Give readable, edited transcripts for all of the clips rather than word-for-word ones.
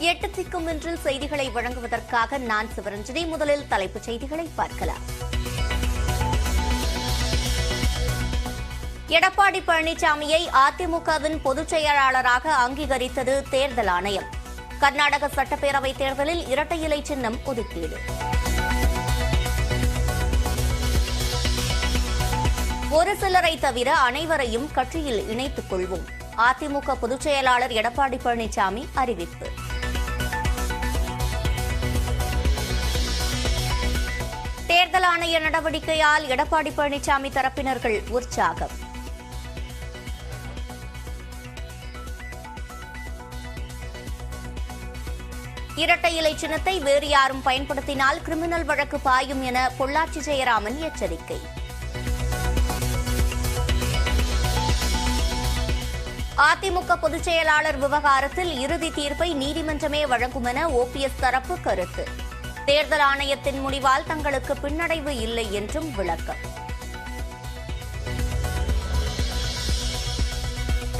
8 திக்கும் இன்றில் செய்திகளை வழங்குவதற்காக நான் சிவரஞ்சனி. முதலில் தலைப்புச் செய்திகளை பார்க்கலாம். எடப்பாடி பழனிசாமியை அதிமுகவின் பொதுச் செயலாளராக அங்கீகரித்தது தேர்தல் ஆணையம். கர்நாடக சட்டப்பேரவைத் தேர்தலில் இரட்டை இலை சின்னம் ஒதுக்கீடு. ஒரு சிலரை தவிர அனைவரையும் கட்சியில் இணைத்துக் கொள்வோம். அதிமுக பொதுச் செயலாளர் எடப்பாடி பழனிசாமி அறிவிப்பு. தேர்தல் ஆணைய நடவடிக்கையால் எடப்பாடி பழனிசாமி தரப்பினர்கள் உற்சாகம். இரட்டை இலை சின்னத்தை வேறு யாரும் பயன்படுத்தினால் கிரிமினல் வழக்கு பாயும் என பொள்ளாச்சி ஜெயராமன் எச்சரிக்கை. அதிமுக பொதுச் செயலாளர் விவகாரத்தில் இறுதி தீர்ப்பை நீதிமன்றமே வழங்கும் என ஓபிஎஸ் தரப்பு கருத்து. தேர்தல் ஆணையத்தின் முடிவால் தங்களுக்கு பின்னடைவு இல்லை என்றும் விளக்கம்.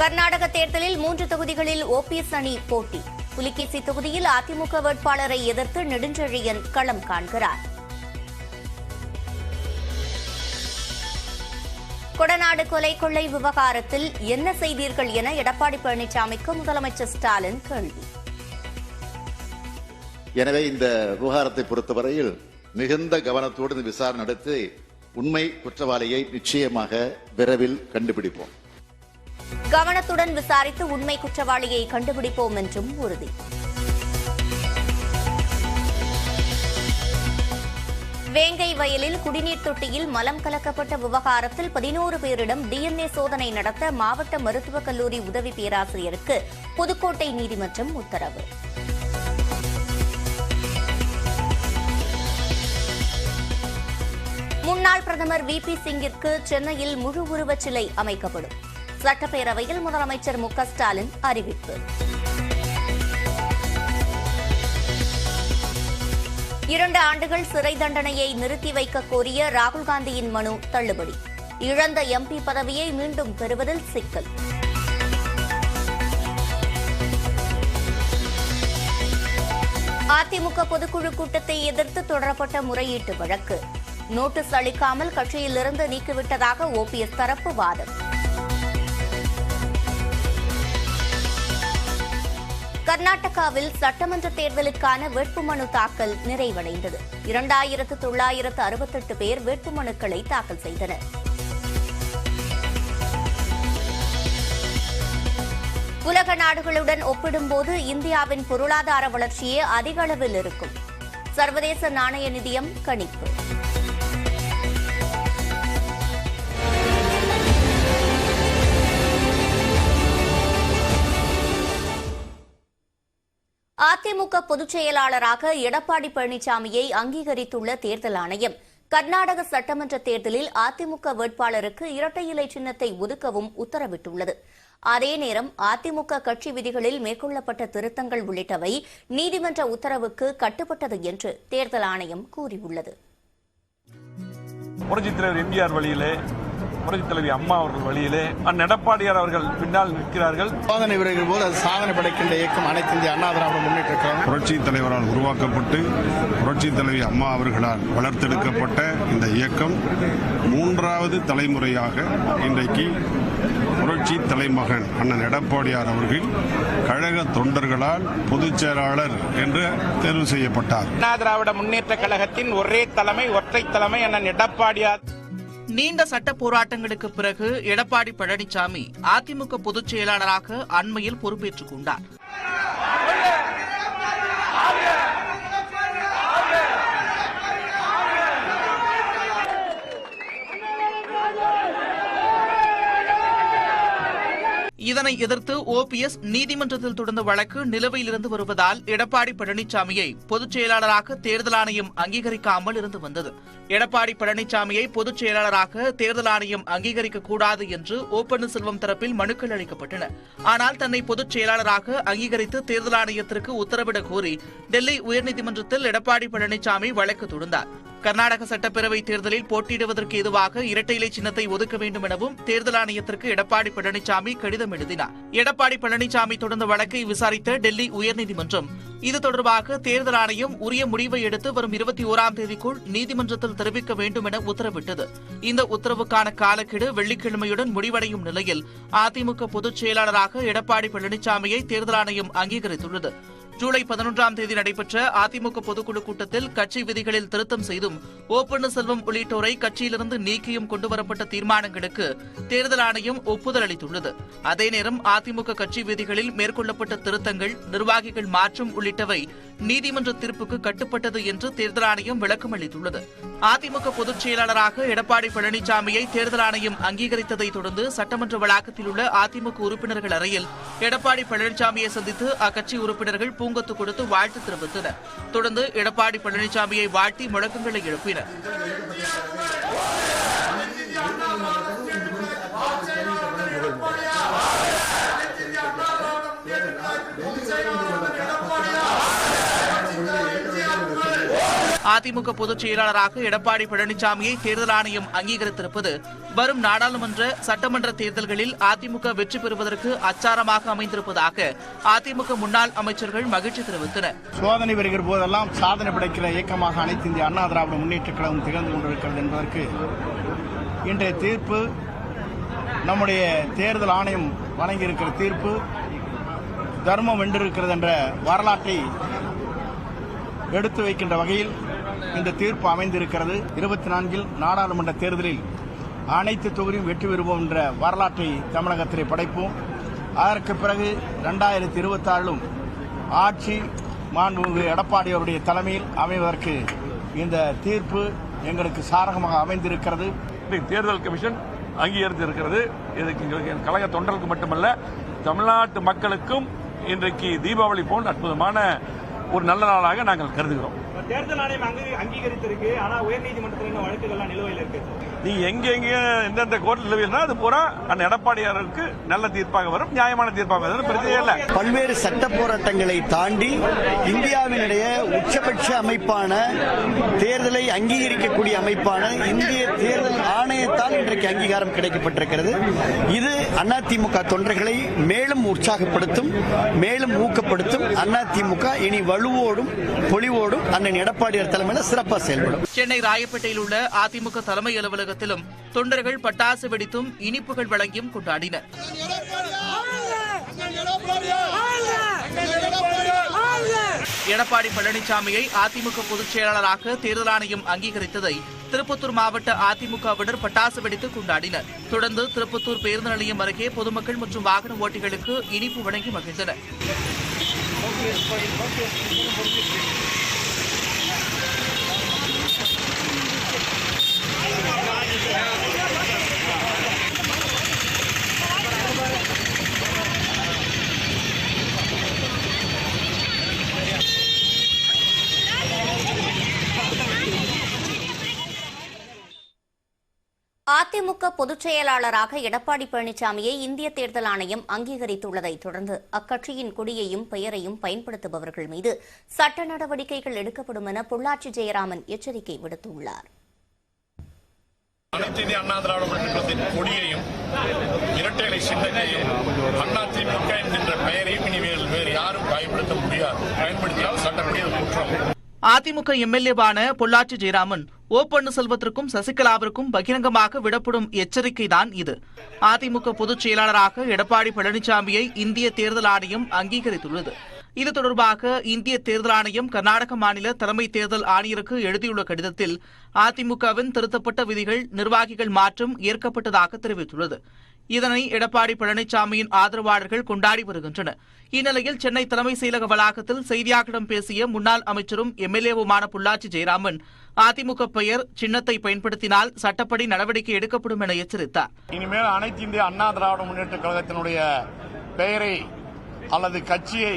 கர்நாடக தேர்தலில் 3 தொகுதிகளில் ஓபிஎஸ் அணி போட்டி. புலிகேசி தொகுதியில் அதிமுக வேட்பாளரை எதிர்த்து நெடுஞ்செழியன் களம் காண்கிறார். கொடநாடு கொலை கொள்ளை விவகாரத்தில் என்ன செய்தீர்கள் என எடப்பாடி பழனிசாமிக்கு முதலமைச்சர் ஸ்டாலின் கேள்வி. எனவே இந்த விவகாரத்தை பொறுத்தவரையில் மிகுந்த கவனத்தோடு இந்த விசாரணை நடத்தி உண்மை குற்றவாளியை நிச்சயமாக விரைவில் கண்டுபிடிப்போம். கவனத்துடன் விசாரித்து உண்மை குற்றவாளியை கண்டுபிடிப்போம் என்றும் உறுதி. வேங்கை வயலில் குடிநீர் தொட்டியில் மலம் கலக்கப்பட்ட விவகாரத்தில் 11 பேரிடம் டிஎன்ஏ சோதனை நடத்த மாவட்ட மருத்துவக் கல்லூரி உதவி பேராசிரியருக்கு புதுக்கோட்டை நீதிமன்றம் உத்தரவு. முன்னாள் பிரதமர் VP சிங்கிற்கு சென்னையில் முழு உருவச் சிலை அமைக்கப்படும். சட்டப்பேரவையில் முதலமைச்சர் மு க ஸ்டாலின் அறிவிப்பு. 2 ஆண்டுகள் சிறை தண்டனையை நிறுத்தி வைக்க கோரிய ராகுல் காந்தியின் மனு தள்ளுபடி. இழந்த MP பதவியை மீண்டும் பெறுவதில் சிக்கல். அதிமுக பொதுக்குழு கூட்டத்தை எதிர்த்து தொடரப்பட்ட முறையீட்டு வழக்கு. நோட்டீஸ் அளிக்காமல் கட்சியிலிருந்து நீக்கிவிட்டதாக ஓபிஎஸ் தரப்பு வாதம். கர்நாடகாவில் சட்டமன்ற தேர்தலுக்கான வேட்புமனு தாக்கல் நிறைவடைந்தது. 2968 பேர் வேட்புமனுக்களை தாக்கல் செய்தனர். உலக நாடுகளுடன் ஒப்பிடும்போது இந்தியாவின் பொருளாதார வளர்ச்சியே அதிக அளவில் இருக்கும். சர்வதேச நாணய நிதியம் கணிப்பு. அதிமுக பொதுச் செயலாளராக எடப்பாடி பழனிசாமியை அங்கீகரித்துள்ள தேர்தல் ஆணையம் கர்நாடக சட்டமன்ற தேர்தலில் அதிமுக வேட்பாளருக்கு இரட்டை இலை சின்னத்தை ஒதுக்கவும் உத்தரவிட்டுள்ளது. அதே நேரம் அதிமுக கட்சி விதிகளில் மேற்கொள்ளப்பட்ட திருத்தங்கள் உள்ளிட்டவை நீதிமன்ற உத்தரவுக்கு கட்டுப்பட்டது என்று தேர்தல் ஆணையம் கூறியுள்ளது. புரட்சித் தலைவர் எம்ஜிஆர் வழியிலே, புரட்சித் தலைவி அம்மா அவர்கள் வழியிலே எடப்பாடியார் அவர்கள் பின்னால் நிற்கிறார்கள். சாதனை விரைவில் போது அது சாதனை படைக்கின்ற இயக்கம் அனைத்து இந்திய அண்ணா திராவிட முன்னேற்ற கழகம் புரட்சித் தலைவரால் உருவாக்கப்பட்டு புரட்சித் தலைவி அம்மா அவர்களால் வளர்த்தெடுக்கப்பட்ட இந்த இயக்கம் 3வது தலைமுறையாக இன்றைக்கு புரட்சி தலைமகன் அண்ணன் எடப்பாடியார் அவர்கள் கழக தொண்டர்களால் பொதுச் செயலாளர் என்று தேர்வு செய்யப்பட்டார். அண்ணா திராவிட முன்னேற்ற கழகத்தின் ஒரே தலைமை, ஒற்றை தலைமை அண்ணன் எடப்பாடியார். நீண்ட சட்ட போராட்டங்களுக்கு பிறகு எடப்பாடி பழனிசாமி அதிமுக பொதுச் செயலாளராக அண்மையில் பொறுப்பேற்றுக் கொண்டார். இதனை எதிர்த்து ஓபிஎஸ் நீதிமன்றத்தில் தொடர்ந்த வழக்கு நிலுவையில் இருந்து வருவதால் எடப்பாடி பழனிசாமியை பொதுச் செயலாளராக தேர்தல் ஆணையம் அங்கீகரிக்காமல் இருந்து வந்தது. எடப்பாடி பழனிசாமியை பொதுச் செயலாளராக தேர்தல் ஆணையம் அங்கீகரிக்கக்கூடாது என்று ஓ பன்னீர்செல்வம் தரப்பில் மனுக்கள் அளிக்கப்பட்டன. ஆனால் தன்னை பொதுச் செயலாளராக அங்கீகரித்து தேர்தல் ஆணையத்திற்கு உத்தரவிடக் கோரி டெல்லி உயர்நீதிமன்றத்தில் எடப்பாடி பழனிசாமி வழக்கு தொடர்ந்தார். கர்நாடக சட்டப்பேரவை தேர்தலில் போட்டியிடுவதற்கு ஏதுவாக இரட்டை இலை சின்னத்தை ஒதுக்க வேண்டும் எனவும் தேர்தல் ஆணையத்திற்கு எடப்பாடி பழனிசாமி கடிதம் எழுதினார். எடப்பாடி பழனிசாமி தொடர்ந்த வழக்கை விசாரித்த டெல்லி உயர்நீதிமன்றம் இது தொடர்பாக தேர்தல் ஆணையம் உரிய முடிவை எடுத்து வரும் 21ஆம் தேதிக்குள் நீதிமன்றத்தில் தெரிவிக்க வேண்டும் என உத்தரவிட்டது. இந்த உத்தரவுக்கான காலக்கெடு வெள்ளிக்கிழமையுடன் முடிவடையும் நிலையில் அதிமுக பொதுச் செயலாளராக எடப்பாடி பழனிசாமியை தேர்தல் ஆணையம் அங்கீகரித்துள்ளது. ஜூலை 11ஆம் தேதி நடைபெற்ற அதிமுக பொதுக்குழு கூட்டத்தில் கட்சி விதிகளில் திருத்தம் செய்தும் ஓ பன்னீர்செல்வம் உள்ளிட்டோரை கட்சியிலிருந்து நீக்கியும் கொண்டுவரப்பட்ட தீர்மானங்களுக்கு தேர்தல் ஆணையம் ஒப்புதல் அளித்துள்ளது. அதே நேரம் அதிமுக கட்சி விதிகளில் மேற்கொள்ளப்பட்ட திருத்தங்கள், நிர்வாகிகள் மாற்றம் உள்ளிட்டவை நீதிமன்ற தீர்ப்புக்கு கட்டுப்பட்டது என்று தேர்தல் ஆணையம் விளக்கம் அளித்துள்ளது. அதிமுக பொதுச் செயலாளராக எடப்பாடி பழனிசாமியை தேர்தல் ஆணையம் அங்கீகரித்ததை தொடர்ந்து சட்டமன்ற வளாகத்தில் உள்ள அதிமுக உறுப்பினர்கள் அறையில் எடப்பாடி பழனிசாமியை சந்தித்து அக்கட்சி உறுப்பினர்கள் பூங்கொத்து கொடுத்து வாழ்த்து தெரிவித்தனர். தொடர்ந்து எடப்பாடி பழனிசாமியை வாழ்த்தி முழக்கங்களை எழுப்பினர். அதிமுக பொதுச் செயலாளராக எடப்பாடி பழனிசாமியை தேர்தல் ஆணையம் அங்கீகரித்திருப்பது வரும் நாடாளுமன்ற, சட்டமன்ற தேர்தல்களில் அதிமுக வெற்றி பெறுவதற்கு அச்சாரமாக அமைந்திருப்பதாக அதிமுக முன்னாள் அமைச்சர்கள் மகிழ்ச்சி தெரிவித்தனர். சோதனை வருகிற போதெல்லாம் சாதனை படைக்கிற இயக்கமாக அனைத்து இந்திய அண்ணா திராவிட முன்னேற்ற கழகம் திகழ்ந்து கொண்டிருக்கிறது என்பதற்கு இன்றைய தீர்ப்பு, நம்முடைய தேர்தல் ஆணையம் வழங்கியிருக்கிற தீர்ப்பு தர்மம் வென்றிருக்கிறது என்ற வரலாற்றை எடுத்து வைக்கின்ற வகையில் இந்த தீர்ப்பு அமைந்திருக்கிறது. 24 நாடாளுமன்ற தேர்தலில் அனைத்து தொகுதியும் வெற்றி பெறுவோம் என்ற வரலாற்றை தமிழகத்திலே படைப்போம். அதற்கு பிறகு 2026 ஆட்சி மாண்புமிகு எடப்பாடி அவருடைய தலைமையில் அமைவதற்கு இந்த தீர்ப்பு எங்களுக்கு சாதகமாக அமைந்திருக்கிறது. தேர்தல் கமிஷன் அங்கீகரித்திருக்கிறது. இதுக்கு கழக தொண்டர்களுக்கு மட்டுமல்ல, தமிழ்நாட்டு மக்களுக்கும் இன்றைக்கு தீபாவளி போன்ற அற்புதமான ஒரு நல்ல நாளாக நாங்கள் கருதுகிறோம். தேர்தல் ஆணையம் அங்கீகரித்திருக்கு, ஆனா உயர்நீதிமன்றத்தில் இன்னும் வழக்குகள்லாம் நிலுவையில் இருக்கு. நீங்க எங்க எந்தெந்த கோர்ட் நிலுவையில் அது பூரா அந்த எடப்பாடியாருக்கு நல்ல தீர்ப்பாக வரும், நியாயமான தீர்ப்பாக வரும், பிரச்சனையே இல்லை. பல்வேறு சட்ட போராட்டங்களை தாண்டி இந்தியாவினுடைய உச்சபட்ச அமைப்பான தேர்தலை அங்கீகரிக்கக்கூடிய அமைப்பான இந்திய தேர்தல் ஆணையத்தால் இன்றைக்கு அங்கீகாரம் கிடைக்கப்பட்டிருக்கிறது. இது அதிமுக தொண்டர்களை மேலும் உற்சாகப்படுத்தும், மேலும் ஊக்கப்படுத்தும். அதிமுக இனி வலுவோடும் பொலிவோடும் அண்ணன் எடப்பாடியார் தலைமையில் சிறப்பாக செயல்படும். சென்னை ராயப்பேட்டையில் உள்ள அதிமுக தலைமை அலுவலகத்திலும் தொண்டர்கள் பட்டாசு வெடித்தும் இனிப்புகள் வழங்கியும் கொண்டாடினர். எடப்பாடி பழனிசாமியை அதிமுக பொதுச் செயலாளராக தேர்தல் ஆணையம் அங்கீகரித்ததை திருப்பத்தூர் மாவட்ட அதிமுகவினர் பட்டாசு வெடித்து கொண்டாடினர். தொடர்ந்து திருப்பத்தூர் பேருந்து நிலையம் அருகே பொதுமக்கள் மற்றும் வாகன ஓட்டிகளுக்கு இனிப்பு வழங்கி மகிழ்ந்தனர். அதிமுக பொதுச் செயலாளராக எடப்பாடி பழனிசாமியை இந்திய தேர்தல் ஆணையம் அங்கீகரித்துள்ளதை தொடர்ந்து அக்கட்சியின் கொடியையும் பெயரையும் பயன்படுத்துபவர்கள் மீது சட்ட நடவடிக்கைகள் எடுக்கப்படும் என பொள்ளாச்சி ஜெயராமன் எச்சரிக்கை விடுத்துள்ளார். அனைத்து இந்திய அண்ணா திராவிட முன்னேற்ற கழகத்தின் கொடியையும் இரட்டை இலை சின்னத்தையும் அதிமுக என்கின்ற பெயரையும் இனிமேல் வேறு யாரும் பயன்படுத்த முடியாது. பயன்படுத்தினால் சட்டப்படி குற்றம். அதிமுக எம்எல்ஏவான பொள்ளாச்சி ஜெயராமன் ஓ பன்னீர்செல்வத்திற்கும் சசிகலாவிற்கும் பகிரங்கமாக விடப்படும் எச்சரிக்கைதான் இது. அதிமுக பொதுச் செயலாளராக எடப்பாடி பழனிசாமியை இந்திய தேர்தல் ஆணையம் அங்கீகரித்துள்ளது. இது தொடர்பாக இந்திய தேர்தல் ஆணையம் கர்நாடக மாநில தலைமை தேர்தல் ஆணையருக்கு எழுதியுள்ள கடிதத்தில் அதிமுகவின் திருத்தப்பட்ட விதிகள், நிர்வாகிகள் மாற்றம் ஏற்கப்பட்டதாக தெரிவித்துள்ளது. இதனை எடப்பாடி பழனிசாமியின் ஆதரவாளர்கள் கொண்டாடி வருகின்றனர். இந்நிலையில் சென்னை தலைமை செயலக வளாகத்தில் செய்தியாளர்களிடம் பேசிய முன்னாள் அமைச்சரும் எம்எல்ஏவுமான பொள்ளாச்சி ஜெயராமன் அதிமுக பெயர், சின்னத்தை பயன்படுத்தினால் சட்டப்படி நடவடிக்கை எடுக்கப்படும் என எச்சரித்தார். இனிமேல் அனைத்து இந்திய அண்ணா திராவிட முன்னேற்ற கழகத்தினுடைய பெயரை அல்லது கட்சியை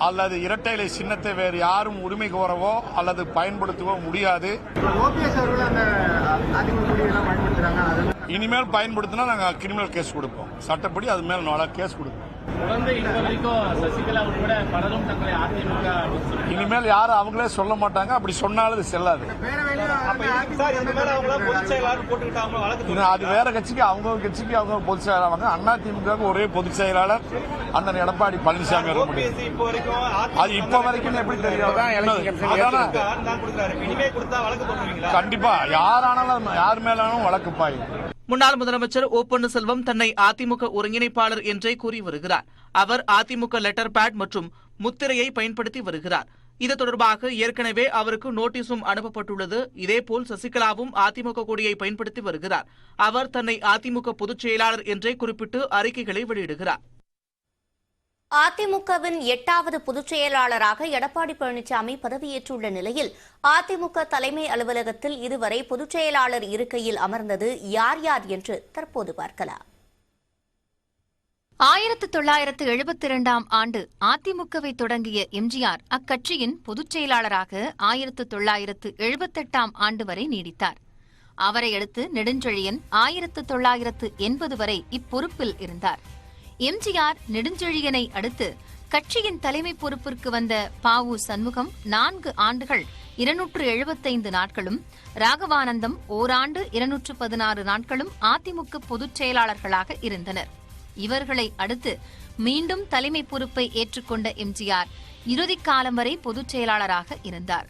அல்லது இரட்டை இலை சின்னத்தை வேறு யாரும் உரிமை கோரவோ அல்லது பயன்படுத்தவோ முடியாது. இனிமேல் பயன்படுத்தினா நாங்கள் கிரிமினல் கேஸ் கொடுப்போம். சட்டப்படி அது மேல கேஸ் கொடுப்போம். தொடர்ந்து இது வரைக்கும் சசிகலா உட்பட பலரும் தங்களை அதிமுக இனிமேல் யாரும் அவங்களே சொல்ல மாட்டாங்க, அப்படி சொன்னாலும் அது செல்லாது. அது வேற கட்சிக்கு அவங்க கட்சிக்கு அவங்க பொதுச் செயலாளர், அண்ணா திமுக ஒரே பொதுச் செயலாளர் அண்ணன் எடப்பாடி பழனிசாமி. அது இப்ப வரைக்கும் எப்படி தெரியும்? கண்டிப்பா யாரானாலும் யார் மேலாலும் வழக்கு பாய். முன்னாள் முதலமைச்சர் ஓ பன்னீர்செல்வம் தன்னை அதிமுக ஒருங்கிணைப்பாளர் என்றே கூறி வருகிறார். அவர் அதிமுக லெட்டர் பேட் மற்றும் முத்திரையை பயன்படுத்தி வருகிறார். இது தொடர்பாக ஏற்கனவே அவருக்கு நோட்டீஸும் அனுப்பப்பட்டுள்ளது. இதேபோல் சசிகலாவும் அதிமுக கொடியை பயன்படுத்தி வருகிறார். அவர் தன்னை அதிமுக பொதுச் செயலாளர் என்றே குறிப்பிட்டு அறிக்கைகளை வெளியிடுகிறார். அதிமுகவின் 8வது பொதுச் செயலாளராக எடப்பாடி பழனிசாமி பதவியேற்றுள்ள நிலையில் அதிமுக தலைமை அலுவலகத்தில் இதுவரை பொதுச் செயலாளர் இருக்கையில் அமர்ந்தது யார் யார் என்று தற்போது பார்க்கலாம். 1972ஆம் ஆண்டு அதிமுகவை தொடங்கிய எம்ஜிஆர் அக்கட்சியின் பொதுச் செயலாளராக 1978ஆம் ஆண்டு வரை நீடித்தார். அவரை அடுத்து நெடுஞ்செழியன் 1980 வரை இப்பொறுப்பில் இருந்தார். எம்ஜிஆர் நெடுஞ்செழியனை அடுத்து கட்சியின் தலைமை பொறுப்பிற்கு வந்த பாவு சண்முகம் 4 ஆண்டுகள் 275 நாட்களும், ராகவானந்தம் ஓராண்டு 216 நாட்களும் அதிமுக பொதுச் செயலாளர்களாக இருந்தனர். இவர்களை அடுத்து மீண்டும் தலைமை பொறுப்பை ஏற்றுக்கொண்ட எம்ஜிஆர் இறுதிக் காலம் வரை பொதுச் செயலாளராக இருந்தார்.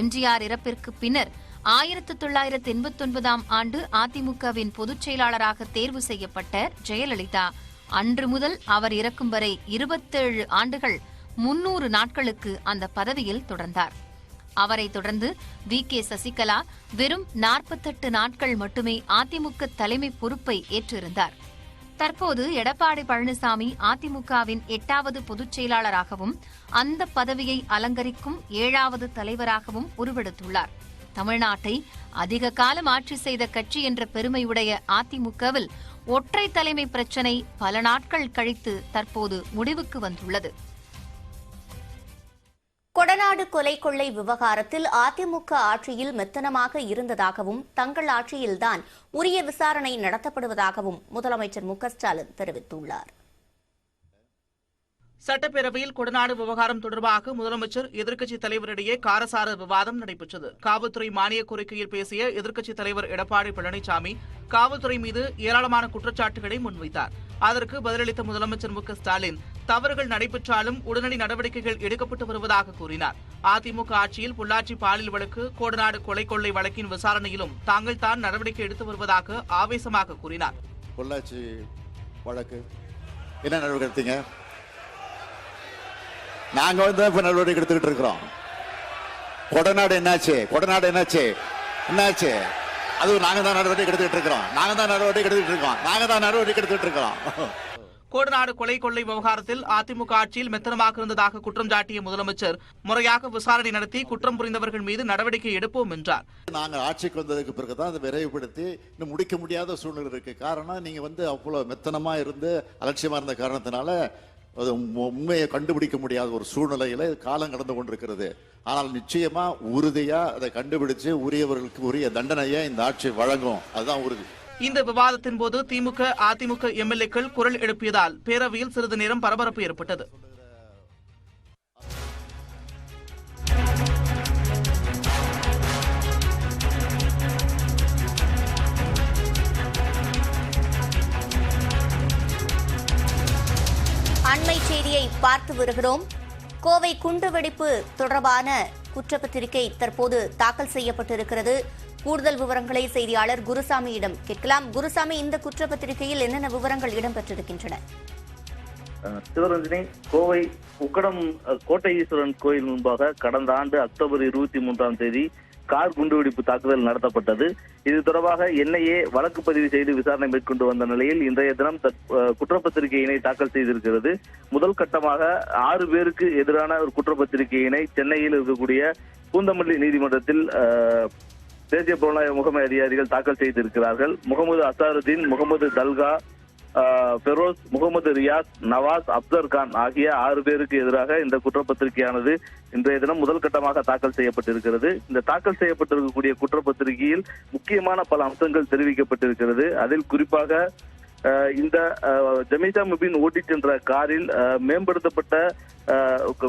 எம்ஜிஆர் இறப்பிற்கு பின்னர் 1989ஆம் ஆண்டு அதிமுகவின் பொதுச் செயலாளராக தேர்வு செய்யப்பட்ட ஜெயலலிதா அன்று முதல் அவர் இறக்கும் வரை 27 ஆண்டுகள் 300 நாட்களுக்கு அந்த பதவியில் தொடர்ந்தார். அவரை தொடர்ந்து வி.கே. சசிகலா வெறும் 48 நாட்கள் மட்டுமே அதிமுக தலைமை பொறுப்பை ஏற்றிருந்தார். தற்போது எடப்பாடி பழனிசாமி அதிமுகவின் 8வது பொதுச் செயலாளராகவும் அந்த பதவியை அலங்கரிக்கும் 7வது தலைவராகவும் உருவெடுத்துள்ளார். தமிழ்நாட்டை அதிக காலம் ஆட்சி செய்த கட்சி என்ற பெருமையுடைய அதிமுகவில் ஒற்றை தலைமை பிரச்சினை பல நாட்கள் கழித்து தற்போது முடிவுக்கு வந்துள்ளது. கொடநாடு கொலை கொள்ளை விவகாரத்தில் அதிமுக ஆட்சியில் மெத்தனமாக இருந்ததாகவும் தங்கள் ஆட்சியில்தான் உரிய விசாரணை நடத்தப்படுவதாகவும் முதலமைச்சர் மு க ஸ்டாலின் தெரிவித்துள்ளார். சட்டப்பேரவையில் கொடநாடு விவகாரம் தொடர்பாக முதலமைச்சர் எதிர்க்கட்சித் தலைவரிடையே காரசார விவாதம் நடைபெற்றது. காவல்துறை மானிய கோரிக்கையில் பேசிய எதிர்க்கட்சித் தலைவர் எடப்பாடி பழனிசாமி காவல்துறை மீது ஏராளமான குற்றச்சாட்டுகளை முன்வைத்தார். அதற்கு பதிலளித்த முதலமைச்சர் மு க ஸ்டாலின் தவறுகள் நடைபெற்றாலும் உடனடி நடவடிக்கைகள் எடுக்கப்பட்டு வருவதாக கூறினார். அதிமுக ஆட்சியில் பொள்ளாச்சி பாலியல் வழக்கு, கோடநாடு கொலை கொள்ளை வழக்கின் விசாரணையிலும் தாங்கள் தான் நடவடிக்கை எடுத்து வருவதாக ஆவேசமாக கூறினார். பொள்ளாச்சி வழக்கு என்ன நடவடிக்கை எடுத்தீங்க? நாங்க இப்ப நடவடிக்கை எடுத்துக்கிட்டு இருக்கிறோம். கொடநாடு என்னாச்சு? கொடநாடு என்னாச்சு? என்னாச்சு? அது நாங்க தான் நடவடிக்கை எடுத்துக்கிட்டு இருக்கிறோம். கோடநாடு கொலை கொள்ளை விவகாரத்தில் அதிமுக ஆட்சியில் மெத்தனமாக இருந்ததாக குற்றம் சாட்டிய முதலமைச்சர் முறையாக விசாரணை நடத்தி குற்றம் புரிந்தவர்கள் மீது நடவடிக்கை எடுப்போம் என்றார். நாங்கள் ஆட்சிக்கு வந்ததுக்கு பிறகுதான் அதை விரைவுபடுத்தி இன்னும் முடிக்க முடியாத சூழ்நிலை இருக்கு. காரணம் நீங்க அவ்வளவு மெத்தனமா இருந்து அலட்சியமா இருந்த காரணத்தினால உண்மையை கண்டுபிடிக்க முடியாத ஒரு சூழ்நிலையில காலம் கடந்து கொண்டிருக்கிறது. ஆனால் நிச்சயமா உறுதியா அதை கண்டுபிடிச்சு உரியவர்களுக்கு உரிய தண்டனையை இந்த ஆட்சி வழங்கும். அதுதான் உறுதி. இந்த விவாதத்தின் போது திமுக, அதிமுக எம்எல்ஏக்கள் குரல் எழுப்பியதால் பேரவையில் சிறிது நேரம் பரபரப்பு ஏற்பட்டது. அண்மை செய்தியை பார்த்து வருகிறோம். கோவை குண்டுவெடிப்பு தொடர்பான குற்றப்பத்திரிகை தற்போது தாக்கல் செய்யப்பட்டிருக்கிறது. கூடுதல் விவரங்களை செய்தியாளர் குருசாமியிடம் கேட்கலாம். குருசாமி, இந்த குற்றப்பத்திரிகையில் என்னென்ன விவரங்கள் இடம்பெற்றிருக்கின்றன? சிவரஞ்சனி, கோவை உக்கடம் கோட்டை ஈஸ்வரன் கோயில் முன்பாக கடந்த ஆண்டு அக்டோபர் 23ஆம் தேதி கார் குண்டுவெடிப்பு தாக்குதல் நடத்தப்பட்டது. இது தொடர்பாக என்ஐஏ வழக்கு பதிவு செய்து விசாரணை மேற்கொண்டு வந்த நிலையில் இன்றைய தினம் குற்றப்பத்திரிகையினை தாக்கல் செய்திருக்கிறது. முதல் கட்டமாக 6 பேருக்கு எதிரான ஒரு குற்றப்பத்திரிகையினை சென்னையில் இருக்கக்கூடிய பூந்தமல்லி நீதிமன்றத்தில் தேசிய புலனாய்வு முகமை அதிகாரிகள் தாக்கல் செய்திருக்கிறார்கள். முகமது அசாருதீன், முகமது தல்கா, பெரோஸ், முகமது ரியாஸ், நவாஸ், அப்சர் கான் ஆகிய 6 பேருக்கு எதிராக இந்த குற்றப்பத்திரிகையானது இன்றைய தினம் முதல் கட்டமாக தாக்கல் செய்யப்பட்டிருக்கிறது. இந்த தாக்கல் செய்யப்பட்டிருக்கக்கூடிய குற்றப்பத்திரிகையில் முக்கியமான பல அம்சங்கள் தெரிவிக்கப்பட்டிருக்கிறது. அதில் குறிப்பாக இந்த ஜமீசா முபின் ஓட்டிச் சென்ற காரில் மேம்படுத்தப்பட்ட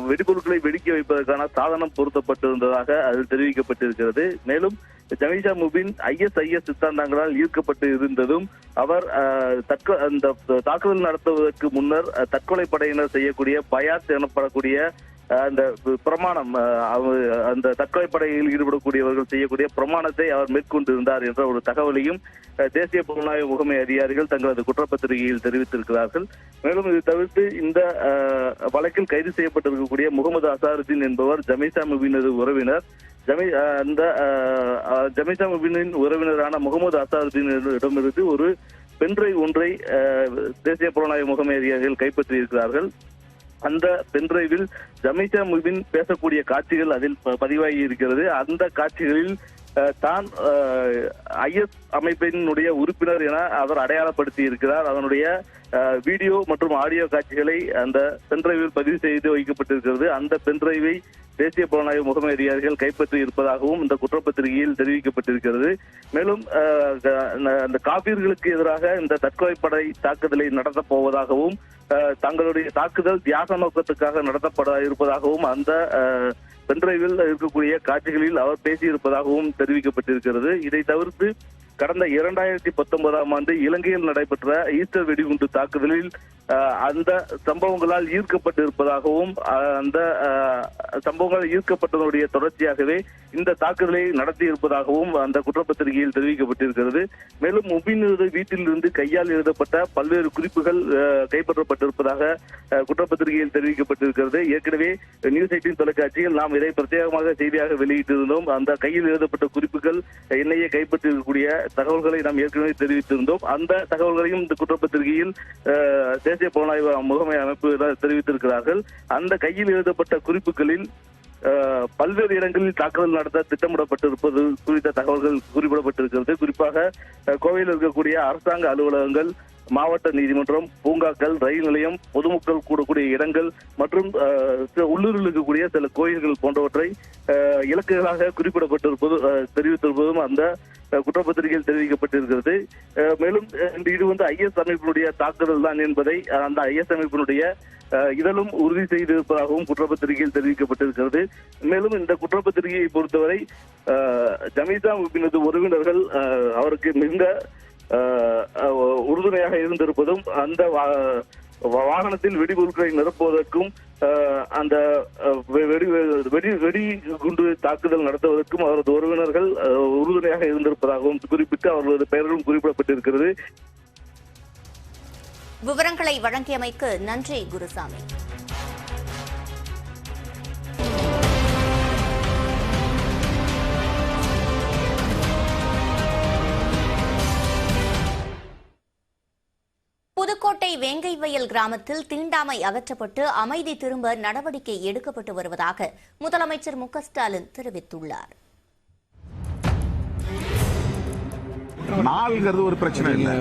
வெடிபொருட்களை வெடிக்க வைப்பதற்கான சாதனம் பொருத்தப்பட்டிருந்ததாக அதில் தெரிவிக்கப்பட்டிருக்கிறது. மேலும் ஜமீசா முபின் ISIS சித்தாந்தங்களால் ஈர்க்கப்பட்டு இருந்ததும் அவர் அந்த தாக்குதல் நடத்துவதற்கு முன்னர் தற்கொலை படையினர் செய்யக்கூடிய பயாத் எனப்படக்கூடிய அந்த பிரமாணம், அந்த தற்கொலை படையில் ஈடுபடக்கூடியவர்கள் செய்யக்கூடிய பிரமாணத்தை அவர் மேற்கொண்டிருந்தார் என்ற ஒரு தகவலையும் தேசிய புலனாய்வு முகமை அதிகாரிகள் தங்களது குற்றப்பத்திரிகையில் தெரிவித்திருக்கிறார்கள். மேலும் இது தவிர்த்து இந்த வழக்கில் கைது செய்யப்பட்டிருக்கக்கூடிய முகமது அசாருதீன் என்பவர் ஜமீசா முபினது உறவினர். ஜமீசா முபினின் உறவினரான முகமது அசாருதீனிடமிருந்து ஒரு பென்டிரைவ் ஒன்றை தேசிய புலனாய்வு முகமை அதிகாரிகள் கைப்பற்றி இருக்கிறார்கள். அந்த பென்டிரைவில் ஜமீசா முபின் பேசக்கூடிய காட்சிகள் அதில் பதிவாகி இருக்கிறது. அந்த காட்சிகளில் தான் IS அமைப்பினுடைய உறுப்பினர் என அவர் அடையாளப்படுத்தி இருக்கிறார். அதனுடைய வீடியோ மற்றும் ஆடியோ காட்சிகளை அந்த பென்டிரைவில் பதிவு செய்து வைக்கப்பட்டிருக்கிறது. அந்த பென்டிரைவை தேசிய புலனாய்வு முகமை அதிகாரிகள் கைப்பற்றி இருப்பதாகவும் இந்த குற்றப்பத்திரிகையில் தெரிவிக்கப்பட்டிருக்கிறது. மேலும் அந்த காபீர்களுக்கு எதிராக இந்த தற்கொலைப்படை தாக்குதலை நடத்தப் போவதாகவும் தங்களுடைய தாக்குதல் தியாக நோக்கத்துக்காக நடத்தப்பட இருப்பதாகவும் அந்த பென்டிரைவில் இருக்கக்கூடிய காட்சிகளில் அவர் பேசியிருப்பதாகவும் தெரிவிக்கப்பட்டிருக்கிறது. இதை தவிர்த்து கடந்த 2019ஆம் ஆண்டு இலங்கையில் நடைபெற்ற ஈஸ்டர் வெடிகுண்டு தாக்குதலில் அந்த சம்பவங்களால் ஈர்க்கப்பட்டிருப்பதாகவும் அந்த சம்பவங்கள் ஈர்க்கப்பட்டதனுடைய தொடர்ச்சியாகவே இந்த தாக்குதலை நடத்தி இருப்பதாகவும் அந்த குற்றப்பத்திரிகையில் தெரிவிக்கப்பட்டிருக்கிறது. மேலும் முபினது வீட்டிலிருந்து கையால் எழுதப்பட்ட பல்வேறு குறிப்புகள் கைப்பற்றப்பட்டிருப்பதாக குற்றப்பத்திரிகையில் தெரிவிக்கப்பட்டிருக்கிறது. ஏற்கனவே நியூஸ் 18 தொலைக்காட்சியில் நாம் இதை பிரத்யேகமாக செய்தியாக வெளியிட்டிருந்தோம். அந்த கையில் எழுதப்பட்ட குறிப்புகள் NIA கைப்பற்றிருக்கக்கூடிய தகவல்களை நாம் ஏற்கனவே தெரிவித்திருந்தோம். அந்த தகவல்களையும் இந்த குற்றப்பத்திரிகையில் தேசிய புலனாய்வு முகமை அமைப்பு தெரிவித்திருக்கிறார்கள். அந்த கையில் எழுதப்பட்ட குறிப்புகளில் பல்வேறு இடங்களில் தாக்குதல் நடத்த திட்டமிடப்பட்டிருப்பது குறித்த தகவல்கள் குறிப்பிடப்பட்டிருக்கிறது. குறிப்பாக கோவையில் இருக்கக்கூடிய அரசாங்க அலுவலகங்கள், மாவட்ட நீதிமன்றம், பூங்காக்கள், ரயில் நிலையம், பொதுமக்கள் கூடக்கூடிய இடங்கள் மற்றும் உள்ளூரில் இருக்கக்கூடிய சில கோயில்கள் போன்றவற்றை இலக்குகளாக குறிப்பிடப்பட்டிருப்பது தெரிவித்திருப்பதும் அந்த குற்றப்பத்திரிகையில் தெரிவிக்கப்பட்டிருக்கிறது. மேலும் இது IS அமைப்பினுடைய தாக்குதல் தான் என்பதை அந்த IS அமைப்பினுடைய இதழும் உறுதி செய்திருப்பதாகவும் குற்றப்பத்திரிகையில் தெரிவிக்கப்பட்டிருக்கிறது. மேலும் இந்த குற்றப்பத்திரிகையை பொறுத்தவரை ஜமீசா முபினது உறவினர்கள் அவருக்கு மிகுந்த உறுதுணையாக இருந்திருப்பதும் அந்த வாகனத்தில் வெடிபொருட்களை நிரப்புவதற்கும் அந்த வெடி குண்டு தாக்குதல் நடத்துவதற்கும் அவரது உறவினர்கள் உறுதுணையாக இருந்திருப்பதாகவும் குறிப்பிட்டு அவர்களது பெயர்களும் குறிப்பிடப்பட்டிருக்கிறது. விவரங்களை வழங்கியமைக்கு நன்றி குருசாமி. புதுக்கோட்டை வேங்கைவயல் கிராமத்தில் தீண்டாமை அகற்றப்பட்டு அமைதி திரும்ப நடவடிக்கை எடுக்கப்பட்டு வருவதாக முதலமைச்சர் மு க ஸ்டாலின் தெரிவித்துள்ளார். நாள்ங்கிறது ஒரு பிரச்சனை இல்லை.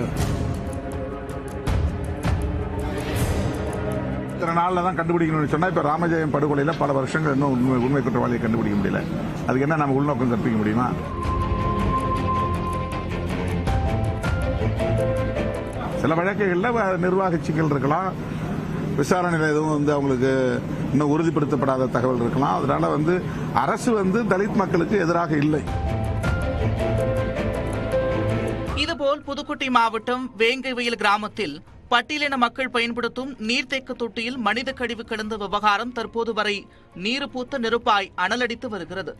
இத்தனை நாள்ல தான் கண்டுபிடிக்கணும்னு சொன்னா இப்ப ராமஜெயம் படுகொலையில பல வருஷங்கள் இன்னும் உண்மை குற்றவாளியை கண்டுபிடிக்க முடியல. அதுக்கு என்ன நம்ம உள்நோக்கம் கற்பிக்க முடியுமா? சில வழக்குகளில் நிர்வாக சிக்கல் இருக்கலாம், விசாரணையில் எதுவும் அவங்களுக்கு இன்னும் உறுதிப்படுத்தப்படாத தகவல் இருக்கலாம். அதனால அரசு தலித் மக்களுக்கு எதிராக இல்லை. இதுபோல் புதுக்கோட்டை மாவட்டம் வேங்கைவயல் கிராமத்தில் பட்டியலின மக்கள் பயன்படுத்தும் நீர்த்தேக்க தொட்டியில் மனித கழிவு கலந்த விவகாரம் தற்போது வரை நீரு பூத்த நெருப்பாய் அனலடித்து வருகிறது.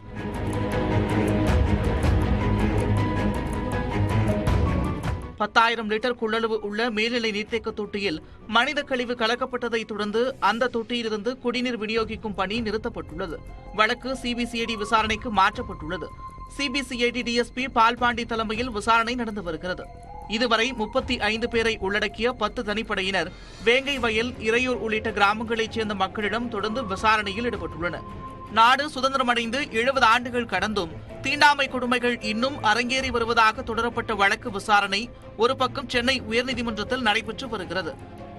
பத்தாயிரம் லிட்டர் கொள்ளளவு உள்ள மேல்நிலை நீர்த்தேக்க தொட்டியில் மனித கழிவு கலக்கப்பட்டதை தொடர்ந்து அந்த தொட்டியிலிருந்து குடிநீர் விநியோகிக்கும் பணி நிறுத்தப்பட்டுள்ளது. வழக்கு CBCID விசாரணைக்கு மாற்றப்பட்டுள்ளது. CBCID DSP பால்பாண்டி தலைமையில் விசாரணை நடந்து வருகிறது. இதுவரை 35 பேரை உள்ளடக்கிய 10 தனிப்படையினர் வேங்கைவயல், இறையூர் உள்ளிட்ட கிராமங்களைச் சேர்ந்த மக்களிடம் தொடர்ந்து விசாரணையில் ஈடுபட்டுள்ளனர். நாடு சுதந்திரமடைந்து 70 ஆண்டுகள் கடந்தும் தீண்டாமை கொடுமைகள் இன்னும் அரங்கேறி வருவதாக தொடரப்பட்ட வழக்கு விசாரணை ஒரு பக்கம் சென்னை உயர்நீதிமன்றத்தில் நடைபெற்று வருகிறது.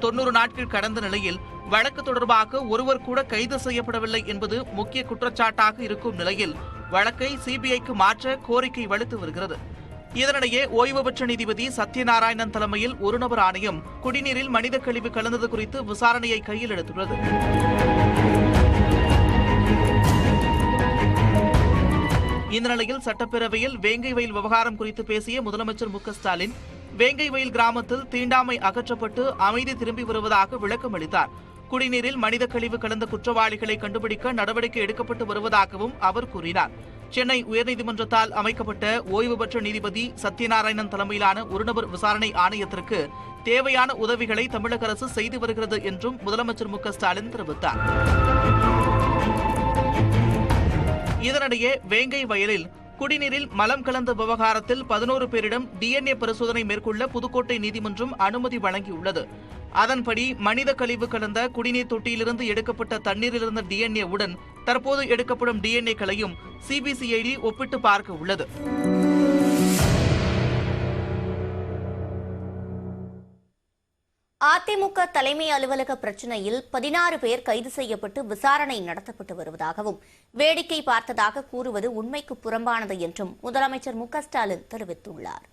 90 நாட்கள் கடந்த நிலையில் வழக்கு தொடர்பாக ஒருவர் கூட கைது செய்யப்படவில்லை என்பது முக்கிய குற்றச்சாட்டாக இருக்கும் நிலையில் வழக்கை CBIக்கு மாற்ற கோரிக்கை வலுத்து வருகிறது. இதனிடையே ஓய்வு பெற்ற நீதிபதி சத்யநாராயணன் தலைமையில் ஒரு நபர் ஆணையம் குடிநீரில் மனித கழிவு கலந்தது குறித்து விசாரணையை கையில் எடுத்துள்ளது. இந்த நிலையில் சட்டப்பேரவையில் வேங்கை வயல் விவகாரம் குறித்து பேசிய முதலமைச்சர் மு க ஸ்டாலின் வேங்கை வயல் கிராமத்தில் தீண்டாமை அகற்றப்பட்டு அமைதி திரும்பி வருவதாக விளக்கம் அளித்தார். குடிநீரில் மனித கழிவு கலந்த குற்றவாளிகளை கண்டுபிடிக்க நடவடிக்கை எடுக்கப்பட்டு வருவதாகவும் அவர் கூறினார். சென்னை உயர்நீதிமன்றத்தால் அமைக்கப்பட்ட ஓய்வு பெற்ற நீதிபதி சத்யநாராயணன் தலைமையிலான ஒருநபர் விசாரணை ஆணையத்திற்கு தேவையான உதவிகளை தமிழக அரசு செய்து வருகிறது என்றும் முதலமைச்சர் மு க ஸ்டாலின் தெரிவித்தார். இதனிடையே வேங்கை வயலில் குடிநீரில் மலம் கலந்த விவகாரத்தில் 11 பேரிடம் DNA பரிசோதனை மேற்கொள்ள புதுக்கோட்டை நீதிமன்றம் அனுமதி வழங்கியுள்ளது. அதன்படி மனித கழிவு கலந்த குடிநீர் தொட்டியிலிருந்து எடுக்கப்பட்ட தண்ணீரில் இருந்த DNA உடன் தற்போது எடுக்கப்படும் DNA-களையும் CBCID ஒப்பிட்டு பார்க்க உள்ளது. அதிமுக தலைமை அலுவலக பிரச்சினையில் 16 பேர் கைது செய்யப்பட்டு விசாரணை நடத்தப்பட்டு வருவதாகவும் வேடிக்கை பார்த்ததாக கூறுவது உண்மைக்கு புறம்பானது என்றும் முதலமைச்சர் மு க ஸ்டாலின் தெரிவித்துள்ளார்.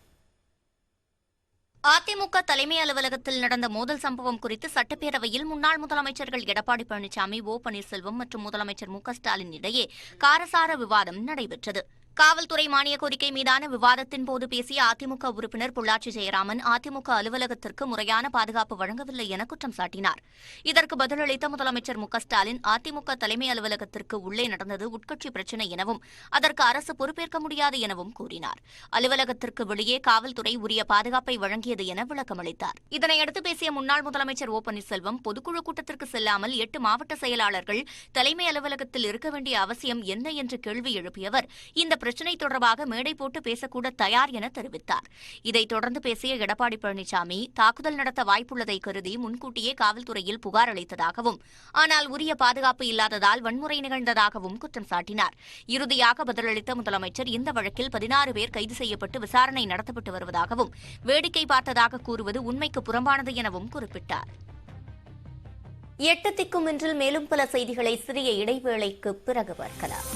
அதிமுக தலைமை அலுவலகத்தில் நடந்த மோதல் சம்பவம் குறித்து சட்டப்பேரவையில் முன்னாள் முதலமைச்சர்கள் எடப்பாடி பழனிசாமி, ஓ பன்னீர்செல்வம் மற்றும் முதலமைச்சர் மு க ஸ்டாலின் இடையே காரசார விவாதம் நடைபெற்றது. காவல்துறை மானிய கோரிக்கை மீதான விவாதத்தின் போது பேசிய அதிமுக உறுப்பினர் பொள்ளாச்சி ஜெயராமன் அதிமுக அலுவலகத்திற்கு முறையான பாதுகாப்பு வழங்கவில்லை என குற்றம் சாட்டினார். இதற்கு பதிலளித்த முதலமைச்சர் மு க ஸ்டாலின் அதிமுக தலைமை அலுவலகத்திற்கு உள்ளே நடந்தது உட்கட்சி பிரச்சினை எனவும் அதற்கு அரசு பொறுப்பேற்க முடியாது எனவும் கூறினார். அலுவலகத்திற்கு வெளியே காவல்துறை உரிய பாதுகாப்பை வழங்கியது என விளக்கமளித்தார். இதனையடுத்து பேசிய முன்னாள் முதலமைச்சர் ஓ பன்னீர்செல்வம் பொதுக்குழு கூட்டத்திற்கு செல்லாமல் 8 மாவட்ட செயலாளர்கள் தலைமை அலுவலகத்தில் இருக்க வேண்டிய அவசியம் என்ன என்று கேள்வி எழுப்பியவர் இந்த பிரச்சினை தொடர்பாக மேடை போட்டு பேசக்கூட தயார் என தெரிவித்தார். இதைத் தொடர்ந்து பேசிய எடப்பாடி பழனிசாமி தாக்குதல் நடத்த வாய்ப்புள்ளதை கருதி முன்கூட்டியே காவல்துறையில் புகார் அளித்ததாகவும் ஆனால் உரிய பாதுகாப்பு இல்லாததால் வன்முறை நிகழ்ந்ததாகவும் குற்றம் சாட்டினார். இறுதியாக பதிலளித்த முதலமைச்சர் இந்த வழக்கில் 16 பேர் கைது செய்யப்பட்டு விசாரணை நடத்தப்பட்டு வருவதாகவும் வேடிக்கை பார்த்ததாக கூறுவது உண்மைக்கு புறம்பானது எனவும் குறிப்பிட்டார். 8 திக்கும் இன்றில் மேலும் பல செய்திகளை சிறிய இடைவேளைக்கு பிறகு பார்க்கலாம்.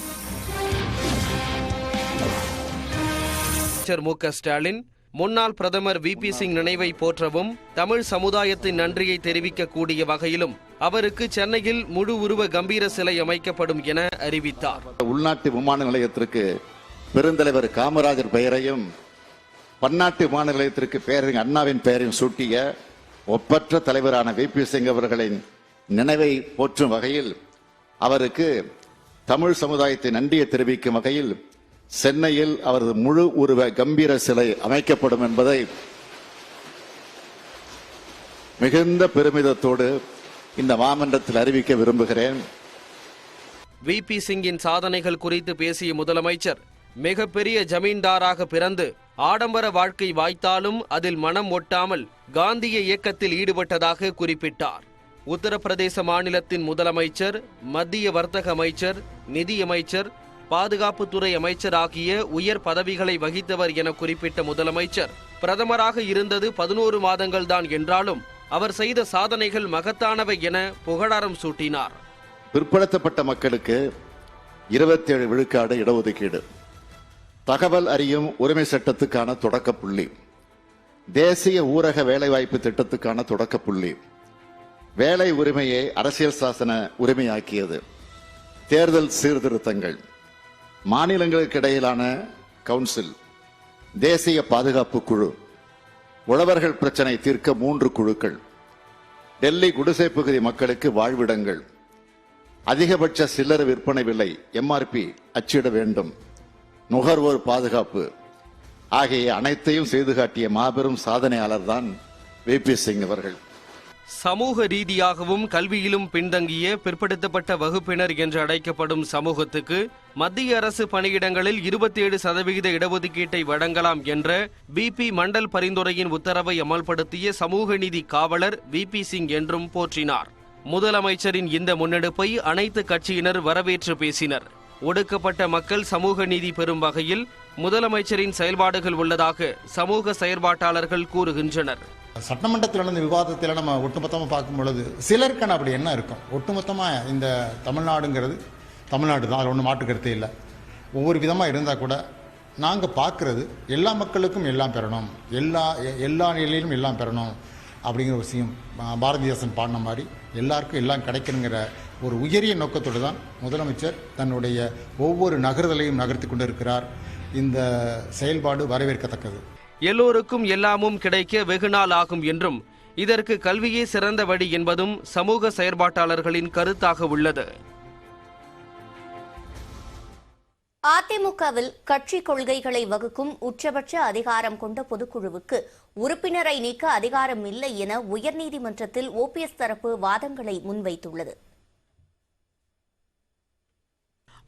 மு க ஸ்டாலின் முன்னாள் பிரதமர் VP சிங் நினைவை போற்றவும் தமிழ் சமுதாயத்தின் நன்றியை தெரிவிக்கக்கூடிய வகையிலும் அவருக்கு சென்னையில் முழு உருவ கம்பீர சிலை அமைக்கப்படும் என அறிவித்தார். உள்நாட்டு விமான நிலையத்திற்கு பெருந்தலைவர் காமராஜர் பெயரையும் பன்னாட்டு விமான நிலையத்திற்கு பேரறிஞர் அண்ணாவின் பெயரையும் சூட்டிய ஒப்பற்ற தலைவரான VP சிங் அவர்களின் நினைவை போற்றும் வகையில் அவருக்கு தமிழ் சமுதாயத்தை நன்றியை தெரிவிக்கும் வகையில் சென்னையில் அவரது முழு உருவ கம்பீர சிலை அமைக்கப்படும் என்பதை மிகுந்த பெருமிதத்தோடு இந்த மாமன்றத்தில் அறிவிக்க விரும்புகிறேன். VP சிங்கின் சாதனைகள் குறித்து பேசிய முதலமைச்சர் மிகப்பெரிய ஜமீன்தாராக பிறந்து ஆடம்பர வாழ்க்கை வாய்த்தாலும் அதில் மனம் ஒட்டாமல் காந்திய இயக்கத்தில் ஈடுபட்டதாக குறிப்பிட்டார். உத்தரப்பிரதேச மாநிலத்தின் முதலமைச்சர், மத்திய வர்த்தக அமைச்சர், நிதியமைச்சர், பாதுகாப்புத்துறை அமைச்சர் ஆகிய உயர் பதவிகளை வகித்தவர் என குறிப்பிட்ட முதலமைச்சர் பிரதமராக இருந்தது 11 மாதங்கள் தான் என்றாலும் அவர் செய்த சாதனைகள் மகத்தானவை என புகழாரம் சூட்டினார். பிற்படுத்தப்பட்ட மக்களுக்கு 27 விழுக்காடு இடஒதுக்கீடு, தகவல் அறியும் உரிமை சட்டத்துக்கான தொடக்க புள்ளி, தேசிய ஊரக வேலைவாய்ப்பு திட்டத்துக்கான தொடக்க புள்ளி, வேலை உரிமையை அரசியல் சாசன உரிமையாக்கியது, தேர்தல் சீர்திருத்தங்கள், மாநிலங்களுக்கு இடையிலான கவுன்சில், தேசிய பாதுகாப்பு குழு, உழவர்கள் பிரச்சனை தீர்க்க 3 குழுக்கள், டெல்லி குடிசை பகுதி மக்களுக்கு வாழ்விடங்கள், அதிகபட்ச சில்லறை விற்பனை விலை MRP அச்சிட வேண்டும், நுகர்வோர் பாதுகாப்பு ஆகிய அனைத்தையும் செய்து காட்டிய மாபெரும் சாதனையாளர் தான் VP சிங் அவர்கள். சமூக ரீதியாகவும் கல்வியிலும் பின்தங்கிய பிற்படுத்தப்பட்ட வகுப்பினர் என்று அழைக்கப்படும் சமூகத்துக்கு மத்திய அரசு பணியிடங்களில் 27% இடஒதுக்கீட்டை வழங்கலாம் என்ற BP மண்டல் பரிந்துரையின் உத்தரவை அமல்படுத்திய சமூக நீதி காவலர் VP சிங் என்றும் போற்றினார். முதலமைச்சரின் இந்த முன்னெடுப்பை அனைத்து கட்சியினர் வரவேற்று பேசினர். ஒடுக்கப்பட்ட மக்கள் சமூக நீதி பெறும் வகையில் முதலமைச்சரின் செயல்பாடுகள் உள்ளதாக சமூக செயற்பாட்டாளர்கள் கூறுகின்றனர். சட்டமன்றத்தில் நடந்த விவாதத்தில் நம்ம ஒட்டுமொத்தமாக பார்க்கும் பொழுது சிலருக்கான அப்படி என்ன இருக்கும், ஒட்டுமொத்தமாக இந்த தமிழ்நாடுங்கிறது தமிழ்நாடு தான், அதில் ஒன்றும் மாற்று கருத்தே இல்லை. ஒவ்வொரு விதமாக இருந்தால் கூட நாங்கள் பார்க்குறது எல்லா மக்களுக்கும் எல்லாம் பெறணும், எல்லா நிலையிலும் எல்லாம் பெறணும் அப்படிங்கிற விஷயம். பாரதிதாசன் பாடின மாதிரி எல்லாருக்கும் எல்லாம் கிடைக்கணுங்கிற ஒரு உயரிய நோக்கத்தோடு தான் முதலமைச்சர் தன்னுடைய ஒவ்வொரு நகர்தலையும் நகர்த்தி கொண்டு இருக்கிறார். இந்த செயல்பாடு வரவேற்கத்தக்கது. எல்லோருக்கும் எல்லாமும் கிடைக்க வெகுநாள் ஆகும் என்றும் இதற்கு கல்வியே சிறந்த வழி என்பதும் சமூக செயற்பாட்டாளர்களின் கருத்தாக உள்ளது. அதிமுகவில் கட்சி கொள்கைகளை வகுக்கும் உச்சபட்ச அதிகாரம் கொண்ட பொதுக்குழுவுக்கு உறுப்பினரை நீக்க அதிகாரம் இல்லை என உயர்நீதிமன்றத்தில் ஓபிஎஸ் தரப்பு வாதங்களை முன்வைத்துள்ளது.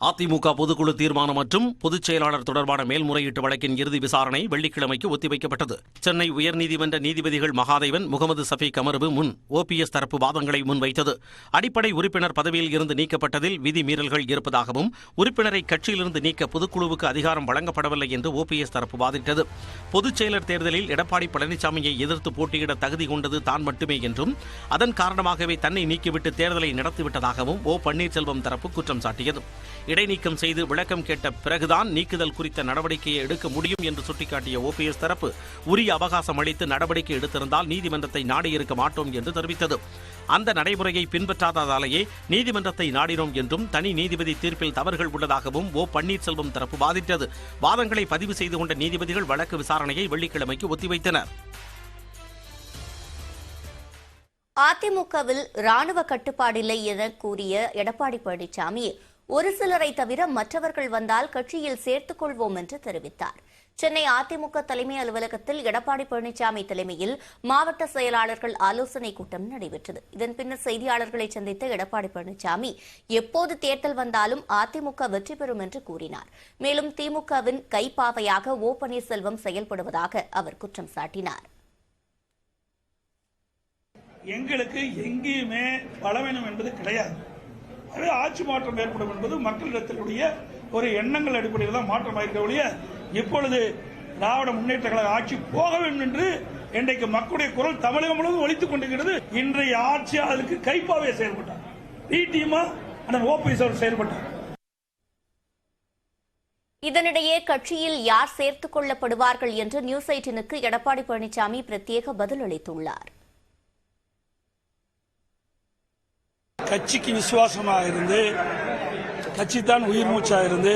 அதிமுக பொதுக்குழு தீர்மானம் மற்றும் பொதுச் செயலாளர் தொடர்பான மேல்முறையீட்டு வழக்கின் இறுதி விசாரணை வெள்ளிக்கிழமைக்கு ஒத்திவைக்கப்பட்டது. சென்னை உயர்நீதிமன்ற நீதிபதிகள் மகாதேவன், முகமது சஃபீக் அமர்வு முன் ஓபிஎஸ் தரப்பு வாதங்களை முன்வைத்தது. அடிப்படை உறுப்பினர் பதவியில் இருந்து நீக்கப்பட்டதில் விதி மீறல்கள் இருப்பதாகவும் உறுப்பினரை கட்சியிலிருந்து நீக்க பொதுக்குழுவுக்கு அதிகாரம் வழங்கப்படவில்லை என்று ஓபிஎஸ் தரப்பு வாதிட்டது. பொதுச் செயலர் தேர்தலில் எடப்பாடி பழனிசாமியை எதிர்த்து போட்டியிட தகுதி கொண்டது தான் மட்டுமே என்றும் அதன் காரணமாகவே தன்னை நீக்கிவிட்டு தேர்தலை நடத்திவிட்டதாகவும் ஓ பன்னீர்செல்வம் தரப்பு குற்றம் சாட்டியது. இடைநீக்கம் செய்து விளக்கம் கேட்ட பிறகுதான் நீக்குதல் குறித்த நடவடிக்கையை எடுக்க முடியும் என்று சுட்டிக்காட்டிய ஓபிஎஸ் தரப்பு உரிய அவகாசம் அளித்து நடவடிக்கை எடுத்திருந்தால் நீதிமன்றத்தை நாடியிருக்க மாட்டோம் என்று தெரிவித்தது. அந்த நடைமுறையை பின்பற்றாததாலேயே நீதிமன்றத்தை நாடினோம் என்றும் தனி நீதிபதி தீர்ப்பில் தவறுகள் உள்ளதாகவும் ஓ பன்னீர்செல்வம் தரப்பு வாதிட்டது. வாதங்களை பதிவு செய்து கொண்ட நீதிபதிகள் வழக்கு விசாரணையை வெள்ளிக்கிழமைக்கு ஒத்திவைத்தனர். அதிமுகவில் ராணுவ கட்டுப்பாடில்லை என கூறிய எடப்பாடி பழனிசாமி ஒரு சிலரை தவிர மற்றவர்கள் வந்தால் கட்சியில் சேர்த்துக் கொள்வோம் என்று தெரிவித்தார். சென்னை அதிமுக தலைமை அலுவலகத்தில் எடப்பாடி பழனிசாமி தலைமையில் மாவட்ட செயலாளர்கள் ஆலோசனைக் கூட்டம் நடைபெற்றது. இதன் பின்னர் செய்தியாளர்களை சந்தித்த எடப்பாடி பழனிசாமி எப்போது தேர்தல் வந்தாலும் அதிமுக வெற்றி பெறும் என்று கூறினார். மேலும் திமுகவின் கைப்பாவையாக ஓ பன்னீர்செல்வம் செயல்படுவதாக அவர் குற்றம் சாட்டினார். எங்களுக்கு எங்கேயுமே பலவீனம் என்பது கிடையாது. அது ஆட்சி மாற்றம் ஏற்படும் என்பது மக்களிடத்தினுடைய ஒரு எண்ணங்கள் அடிப்படையில் தான் மாற்றமாயிருக்க ஒழிய இப்பொழுது திராவிட முன்னேற்ற கழக ஆட்சி போக வேண்டும் என்று இன்றைக்கு மக்களுடைய குரல் தமிழகம் முழுவதும் ஒலித்துக் கொண்டிருக்கிறது. இன்றைய ஆட்சியாளருக்கு கைப்பாவே செயல்பட்டார், பிடிமா அண்ணன் ஓபிஎஸ் அவர் செயல்பட்டார். இதனிடையே கட்சியில் யார் சேர்த்துக் கொள்ளப்படுவார்கள் என்று நியூஸ் 18க்கு எடப்பாடி பழனிசாமி பிரத்யேக பதில் அளித்துள்ளார். கட்சிக்கு விசுவாசமாக இருந்து, கட்சி தான் உயிர் மூச்சாக இருந்து,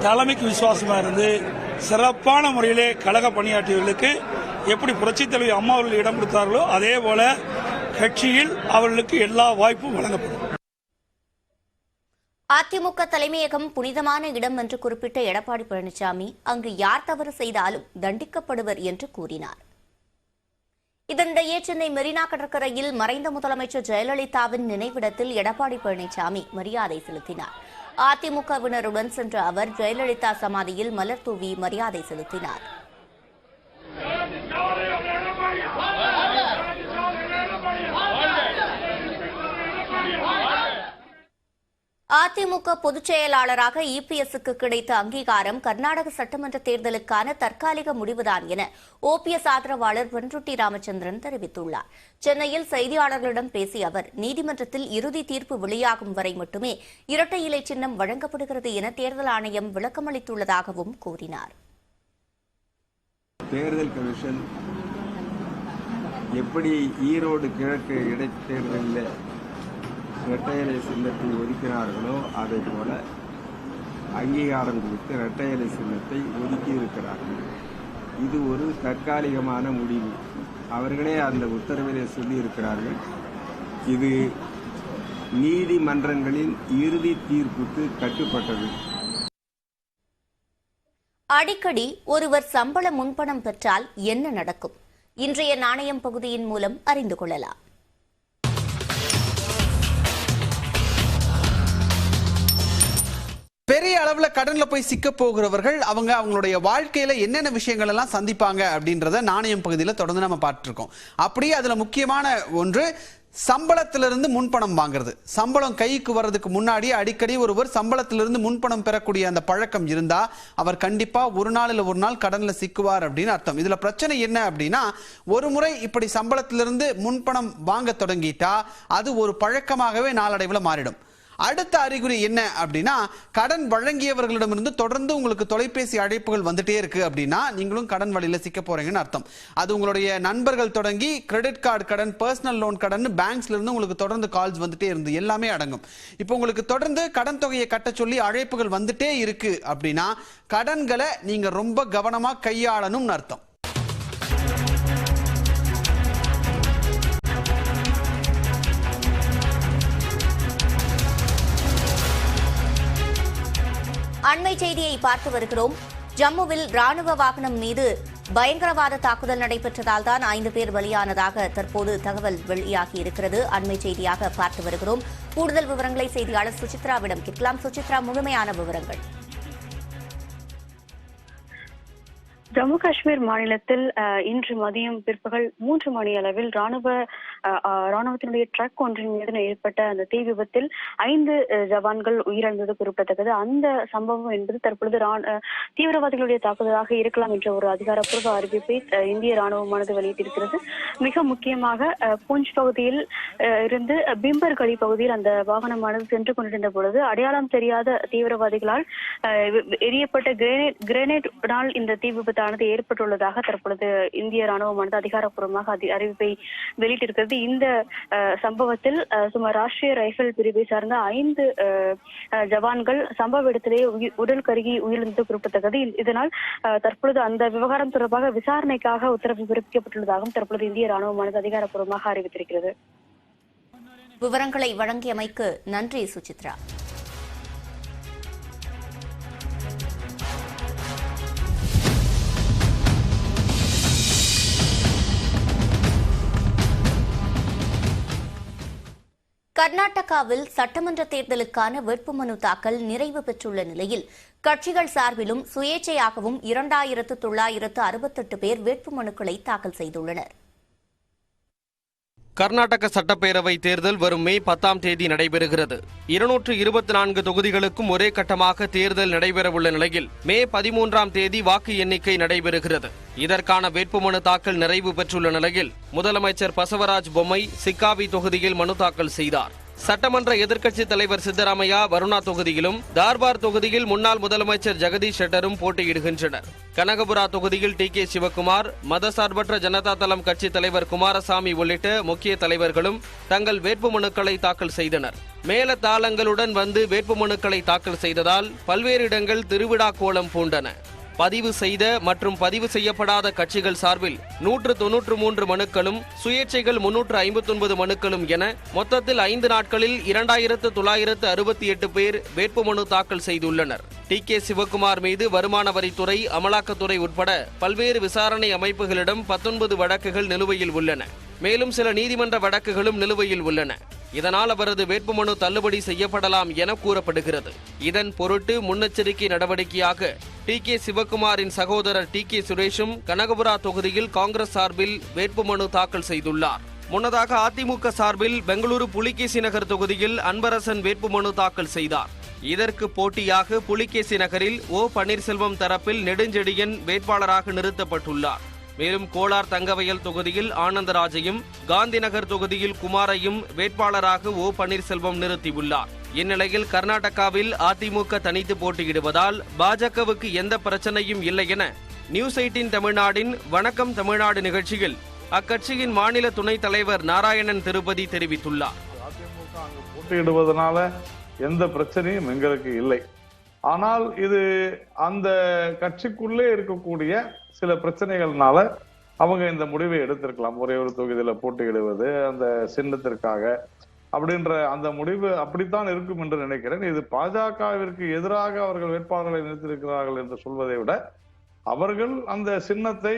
தலைமைக்கு விசுவாசமாக இருந்து சிறப்பான முறையிலே கழக பணியாற்றியவர்களுக்கு எப்படி புரட்சித் தலைவி அம்மா அவர்கள் இடம் கொடுத்தார்களோ அதே போல கட்சியில் அவர்களுக்கு எல்லா வாய்ப்பும் வழங்கப்படும். அதிமுக தலைமையகம் புனிதமான இடம் என்று குறிப்பிட்ட எடப்பாடி பழனிசாமி அங்கு யார் தவறு செய்தாலும் தண்டிக்கப்படுவர் என்று கூறினார். இதனிடையே சென்னை மெரினா கடற்கரையில் மறைந்த முதலமைச்சர் ஜெயலலிதாவின் நினைவிடத்தில் எடப்பாடி பழனிசாமி மரியாதை செலுத்தினார். அதிமுகவினருடன் சென்ற அவர் ஜெயலலிதா சமாதியில் மலர் தூவி மரியாதை செலுத்தினார். அதிமுக பொதுச் செயலாளராக இபிஎஸ்க்கு கிடைத்த அங்கீகாரம் கர்நாடக சட்டமன்ற தேர்தலுக்கான தற்காலிக முடிவுதான் என ஓபிஎஸ் ஆதரவாளர் வெண்ருட்டி ராமச்சந்திரன் தெரிவித்துள்ளார். சென்னையில் செய்தியாளர்களிடம் பேசிய அவர் நீதிமன்றத்தில் இறுதி தீர்ப்பு வெளியாகும் வரை மட்டுமே இரட்டை இலை சின்னம் வழங்கப்படுகிறது என தேர்தல் ஆணையம் விளக்கமளித்துள்ளதாகவும் கூறினார். தேர்தல் கமிஷன் எப்படி ஈரோடு கிழக்கு இடைத்தேர்தலில் இரட்டையலை சின்னத்தை ஒதுக்கினார்களோ அதை போல அங்கீகாரம் கொடுத்து இரட்டையலை சின்னத்தை ஒதுக்கி இருக்கிறார்கள். இது ஒரு தற்காலிகமான முடிவு. அவர்களே அந்த உத்தரவிலே சொல்லி இருக்கிறார்கள். இது நீதிமன்றங்களின் இறுதி தீர்ப்புக்கு கட்டுப்பட்டது. அடிக்கடி ஒருவர் சம்பள முன்பணம் பெற்றால் என்ன நடக்கும்? இன்றைய நாணயம் பகுதியின் மூலம் அறிந்து கொள்ளலாம். பெரிய அளவுல கடன்ல போய் சிக்க போகிறவர்கள் அவங்களுடைய வாழ்க்கையில என்னென்ன விஷயங்கள் எல்லாம் சந்திப்பாங்க அப்படின்றத நாணயம் பகுதியில தொடர்ந்து நம்ம பார்த்துட்டு இருக்கோம். அப்படியே அதுல முக்கியமான ஒன்று சம்பளத்திலிருந்து முன்பணம் வாங்குறது. சம்பளம் கைக்கு வர்றதுக்கு முன்னாடி அடிக்கடி ஒருவர் சம்பளத்திலிருந்து முன்பணம் பெறக்கூடிய அந்த பழக்கம் இருந்தா அவர் கண்டிப்பா ஒரு நாள் இல்ல ஒரு நாள் கடன்ல சிக்குவார் அப்படின்னு அர்த்தம். இதுல பிரச்சனை என்ன அப்படின்னா, ஒரு முறை இப்படி சம்பளத்திலிருந்து முன்பணம் வாங்க தொடங்கிட்டா அது ஒரு பழக்கமாகவே நாளடைவில் மாறிடும். அடுத்த அறிகுறி என்ன அப்படின்னா, கடன் வழங்கியவர்களிடமிருந்து தொடர்ந்து உங்களுக்கு தொலைபேசி அழைப்புகள் வந்துட்டே இருக்கு அப்படின்னா நீங்களும் கடன் வழியில சிக்க போறீங்கன்னு அர்த்தம். அது உங்களுடைய நண்பர்கள் தொடங்கி கிரெடிட் கார்டு கடன், பர்சனல் லோன் கடன், பேங்க்ஸ்ல இருந்து உங்களுக்கு தொடர்ந்து கால்ஸ் வந்துட்டே இருந்து எல்லாமே அடங்கும். இப்போ உங்களுக்கு தொடர்ந்து கடன் தொகையை கட்ட சொல்லி அழைப்புகள் வந்துட்டே இருக்கு அப்படின்னா கடன்களை நீங்க ரொம்ப கவனமா கையாளணும்னு அர்த்தம். அண்மை செய்தியை பார்த்து வருகிறோம். ஜம்முவில் ராணுவ வாகனம் மீது பயங்கரவாத தாக்குதல் நடைபெற்றதால் தான் 5 பேர் பலியானதாக தற்போது தகவல் வெளியாகி இருக்கிறது. அண்மை செய்தியாக பார்த்து வருகிறோம். கூடுதல் விவரங்களை செய்தியாளர் சுசித்ராவிடம் கேட்கலாம். சுசித்ரா, முழுமையான விவரங்கள். ஜம்மு காஷ்மீர் மாநிலத்தில் இன்று மதியம் பிற்பகல் 3 மணி அளவில் ராணுவத்தினுடைய ட்ரக் ஒன்றின் மீது ஏற்பட்ட அந்த தீ விபத்தில் 5 ஜவான்கள் உயிரிழந்தது குறிப்பிடத்தக்கது. அந்த சம்பவம் என்பது தற்பொழுது தீவிரவாதிகளுடைய தாக்குதலாக இருக்கலாம் என்ற ஒரு அதிகாரப்பூர்வ அறிவிப்பை இந்திய ராணுவமானது வெளியிட்டிருக்கிறது. மிக முக்கியமாக பூஞ்ச் பகுதியில் இருந்து பிம்பர் கலி பகுதியில் அந்த வாகனமானது சென்று கொண்டிருந்த பொழுது அடையாளம் தெரியாத தீவிரவாதிகளால் எரியப்பட்ட கிரேனேட் இந்த தீ விபத்து ஏற்பட்டுள்ளதாக தற்பொழுது இந்திய ராணுவமானது அதிகாரப்பூர்வமாக அறிவிப்பை வெளியிட்டிருக்கிறது. இந்த சம்பவத்தில் சுமார் ராஷ்டிரிய ரைபிள் பிரிவை சார்ந்த 5 ஜவான்கள் சம்பவ இடத்திலேயே உடல் கருகி உயிரிழந்தது குறிப்பிடத்தக்கது. இதனால் தற்பொழுது அந்த விவகாரம் தொடர்பாக விசாரணைக்காக உத்தரவு பிறப்பிக்கப்பட்டுள்ளதாகவும் தற்பொழுது இந்திய ராணுவமானது அதிகாரப்பூர்வமாக அறிவித்திருக்கிறது. விவரங்களை வழங்கியமைக்கு நன்றி சுசித்ரா. கர்நாடகாவில் சட்டமன்ற தேர்தலுக்கான வேட்புமனு தாக்கல் நிறைவு பெற்றுள்ள நிலையில் கட்சிகள் சார்பிலும் சுயேட்சையாகவும் 2968 பேர் வேட்புமனுக்களை தாக்கல் செய்துள்ளனர். கர்நாடக சட்டப்பேரவை தேர்தல் வரும் மே 10ஆம் தேதி நடைபெறுகிறது. 224 தொகுதிகளுக்கும் ஒரே கட்டமாக தேர்தல் நடைபெறவுள்ள நிலையில் மே 13ஆம் தேதி வாக்கு எண்ணிக்கை நடைபெறுகிறது. இதற்கான வேட்புமனு தாக்கல் நிறைவு பெற்றுள்ள நிலையில் முதலமைச்சர் பசவராஜ் பொம்மை சிக்காவி தொகுதியில் மனு தாக்கல் செய்தார். சட்டமன்ற எதிர்க்கட்சித் தலைவர் சித்தராமையா வருணா தொகுதியிலும், தார்பார் தொகுதியில் முன்னாள் முதலமைச்சர் ஜெகதீஷ் ஷெட்டரும் போட்டியிடுகின்றனர். கனகபுரா தொகுதியில் டி.கே. சிவக்குமார், மதசார்பற்ற ஜனதா தளம் கட்சித் தலைவர் குமாரசாமி உள்ளிட்ட முக்கிய தலைவர்களும் தங்கள் வேட்புமனுக்களை தாக்கல் செய்தனர். மேல தாளங்களுடன் வந்து வேட்புமனுக்களை தாக்கல் செய்ததால் பல்வேறு இடங்கள் திருவிழா கோலம் பூண்டன. பதிவு செய்த மற்றும் பதிவு செய்யப்படாத கட்சிகள் சார்பில் 193 மனுக்களும், சுயேட்சைகள் 359 மனுக்களும் என மொத்தத்தில் 5 நாட்களில் 2968 பேர் வேட்புமனு தாக்கல் செய்துள்ளனர். டி.கே. சிவக்குமார் மீது வருமான வரித்துறை, அமலாக்கத்துறை உட்பட பல்வேறு விசாரணை அமைப்புகளிடம் 19 வழக்குகள் நிலுவையில் உள்ளன. மேலும் சில நீதிமன்ற வழக்குகளும் நிலுவையில் உள்ளன. இதனால் அவரது வேட்புமனு தள்ளுபடி செய்யப்படலாம் என கூறப்படுகிறது. இதன் பொருட்டு முன்னெச்சரிக்கை நடவடிக்கையாக டி.கே. சிவக்குமாரின் சகோதரர் டி.கே. சுரேஷும் கனகபுரா தொகுதியில் காங்கிரஸ் சார்பில் வேட்புமனு தாக்கல் செய்துள்ளார். முன்னதாக அதிமுக சார்பில் பெங்களூரு புலிகேசி நகர் தொகுதியில் அன்பரசன் வேட்புமனு தாக்கல் செய்தார். இதற்கு போட்டியாக புலிகேசி நகரில் ஓ. பன்னீர்செல்வம் தரப்பில் நெடுஞ்செழியன் வேட்பாளராக நிறுத்தப்பட்டுள்ளார். மேலும் கோலார் தங்கவயல் தொகுதியில் ஆனந்தராஜையும், காந்திநகர் தொகுதியில் குமாரையும் வேட்பாளராக ஓ. பன்னீர்செல்வம் நிறுத்தியுள்ளார். இந்நிலையில் கர்நாடகாவில் அதிமுக தனித்து போட்டியிடுவதால் பாஜகவுக்கு எந்த பிரச்சனையும் இல்லை என நியூஸ் 18 தமிழ்நாடின் வணக்கம் தமிழ்நாடு நிகழ்ச்சியில் அக்கட்சியின் மாநில துணைத் தலைவர் நாராயணன் திருப்பதி தெரிவித்துள்ளார். அதிமுக அங்கு போட்டியிடுவதனால எந்த பிரச்சனையும் எங்களுக்கு இல்லை. ஆனால் இது அந்த கட்சிக்குள்ளே இருக்கக்கூடிய சில பிரச்சனைகள்னால அவங்க இந்த முடிவை எடுத்திருக்கலாம். ஒரே ஒரு தொகுதியில போட்டியிடுவது அந்த சின்னத்திற்காக அப்படின்ற அந்த முடிவு அப்படித்தான் இருக்கும் என்று நினைக்கிறேன். இது பாஜகவிற்கு எதிராக அவர்கள் வேட்பாளர்களை நிறுத்தியிருக்கிறார்கள் என்று சொல்வதை விட அவர்கள் அந்த சின்னத்தை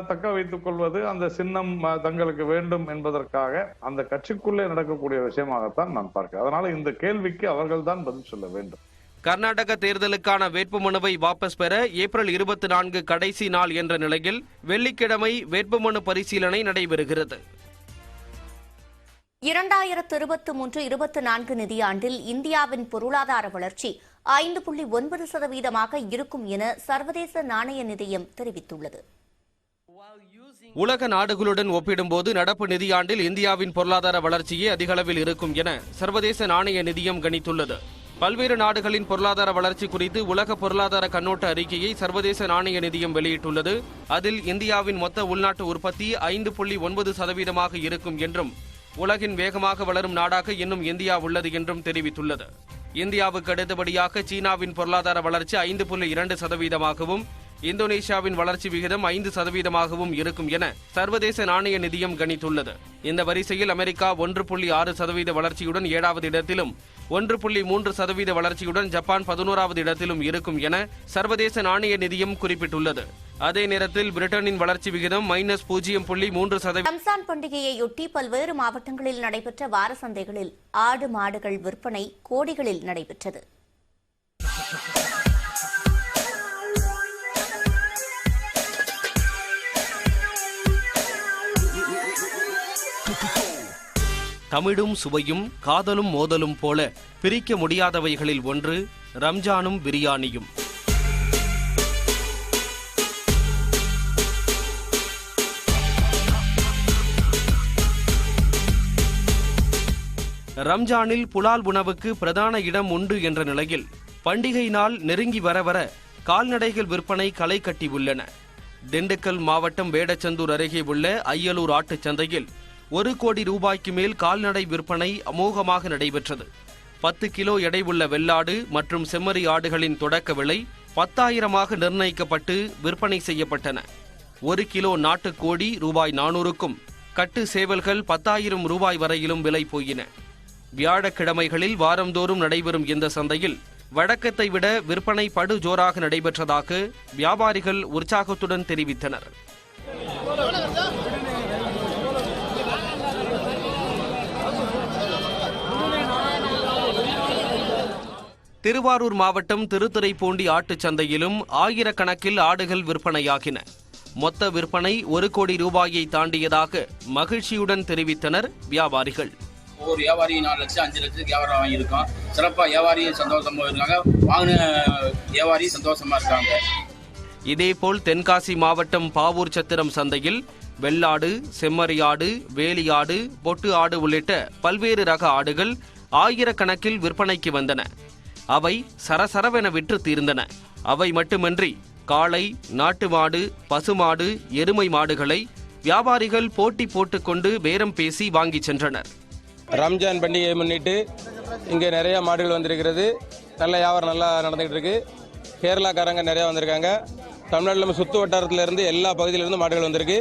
தக்க வைத்துக் கொள்வது, அந்த சின்னம் தங்களுக்கு வேண்டும் என்பதற்காக அந்த கட்சிக்குள்ளே நடக்கக்கூடிய விஷயமாகத்தான் நான் பார்க்கிறேன். அதனால இந்த கேள்விக்கு அவர்கள் தான் பதில் சொல்ல வேண்டும். கர்நாடக தேர்தலுக்கான வேட்புமனுவை வாபஸ் பெற ஏப்ரல் 24 கடைசி நாள் என்ற நிலையில் வெள்ளிக்கிழமை வேட்புமனு பரிசீலனை நடைபெறுகிறது. 2023-24 நிதியாண்டில் இந்தியாவின் பொருளாதார வளர்ச்சி 5.9% இருக்கும் என சர்வதேச நாணய நிதியம் தெரிவித்துள்ளது. உலக நாடுகளுடன் ஒப்பிடும்போது நடப்பு நிதியாண்டில் இந்தியாவின் பொருளாதார வளர்ச்சியே அதிக அளவில் இருக்கும் என சர்வதேச நாணய நிதியம் கணித்துள்ளது. பல்வேறு நாடுகளின் பொருளாதார வளர்ச்சி குறித்து உலக பொருளாதார கண்ணோட்ட அறிக்கையை சர்வதேச நாணய நிதியம் வெளியிட்டுள்ளது. அதில் இந்தியாவின் மொத்த உள்நாட்டு உற்பத்தி 5.9% இருக்கும் என்றும் உலகின் வேகமாக வளரும் நாடாக இன்னும் இந்தியா உள்ளது என்றும் தெரிவித்துள்ளது. இந்தியாவுக்கு அடுத்தபடியாக சீனாவின் பொருளாதார வளர்ச்சி 5.2%, இந்தோனேஷியாவின் வளர்ச்சி விகிதம் 5% இருக்கும் என சர்வதேச நாணய நிதியம் கணித்துள்ளது. இந்த வரிசையில் அமெரிக்கா 1.6% வளர்ச்சியுடன் 7வது இடத்திலும், 1.3% வளர்ச்சியுடன் ஜப்பான் 11வது இடத்திலும் இருக்கும் என சர்வதேச நாணய நிதியம் குறிப்பிட்டுள்ளது. அதே நேரத்தில் பிரிட்டனின் வளர்ச்சி விகிதம் -0.3%. ரம்சான் பண்டிகையையொட்டி பல்வேறு மாவட்டங்களில் நடைபெற்ற வார சந்தைகளில் ஆடு மாடுகள் விற்பனை கோடிகளில் நடைபெற்றது. தமிழும் சுவையும் காதலும் மோதலும் போல பிரிக்க முடியாதவைகளில் ஒன்று ரம்ஜானும் பிரியாணியும். ரம்ஜானில் புலால் உணவுக்கு பிரதான இடம் உண்டு என்ற நிலையில் பண்டிகை நாள் நெருங்கி வர வர கால்நடைகள் விற்பனை களை கட்டி உள்ளன. திண்டுக்கல் மாவட்டம் வேடச்சந்தூர் அருகே உள்ள ஐயலூர் ஆட்டுச் சந்தையில் 1 கோடி ரூபாய்க்கு மேல் கால்நடை விற்பனை அமோகமாக நடைபெற்றது. 10 கிலோ எடை உள்ள வெள்ளாடு மற்றும் செம்மறி ஆடுகளின் தொடக்க விலை 10,000 நிர்ணயிக்கப்பட்டு விற்பனை செய்யப்பட்டன. 1 கிலோ நாட்டுக்கோழி ரூபாய் 400க்கும், கட்டு சேவல்கள் 10,000 ரூபாய் வரையிலும் விலை போயின. வியாழக்கிழமைகளில் வாரந்தோறும் நடைபெறும் இந்த சந்தையில் வழக்கத்தை விட விற்பனை படு ஜோராக நடைபெற்றதாக வியாபாரிகள் உற்சாகத்துடன் தெரிவித்தனர். திருவாரூர் மாவட்டம் திருத்துறைப்பூண்டி ஆட்டுச் சந்தையிலும் ஆயிரக்கணக்கில் ஆடுகள் விற்பனையாகின. மொத்த விற்பனை 1 கோடி ரூபாயை தாண்டியதாக மகிழ்ச்சியுடன் தெரிவித்தனர் வியாபாரிகள். ஒவ்வொரு வியாபாரி 4 லட்சம் 5 லட்சத்துக்கு வியாபாரம் வாங்கியிருக்கோம். சிறப்பாக வியாபாரியும் சந்தோஷமா இருக்காங்க, வாங்கின வியாபாரி சந்தோஷமா இருக்காங்க. இதேபோல் தென்காசி மாவட்டம் பாவூர் சத்திரம் சந்தையில் வெள்ளாடு, செம்மறியாடு, வேலியாடு, பொட்டு ஆடு உள்ளிட்ட பல்வேறு ரக ஆடுகள் ஆயிரக்கணக்கில் விற்பனைக்கு வந்தன. அவை சரசரவென விற்று தீர்ந்தன. அவை மட்டுமின்றி காளை, நாட்டு மாடு, பசுமாடு, எருமை மாடுகளை வியாபாரிகள் போட்டி போட்டுக்கொண்டு பேரம் பேசி வாங்கி சென்றனர். ரம்ஜான் பண்டிகையை முன்னிட்டு இங்கே நிறைய மாடுகள் வந்திருக்கிறது. நல்ல வியாபாரம் நல்லா நடந்துகிட்டு இருக்கு. கேரளாக்காரங்க நிறைய வந்திருக்காங்க. தமிழ்நாட்டில் சுற்று வட்டாரத்திலிருந்து எல்லா பகுதியிலிருந்து மாடுகள் வந்திருக்கு.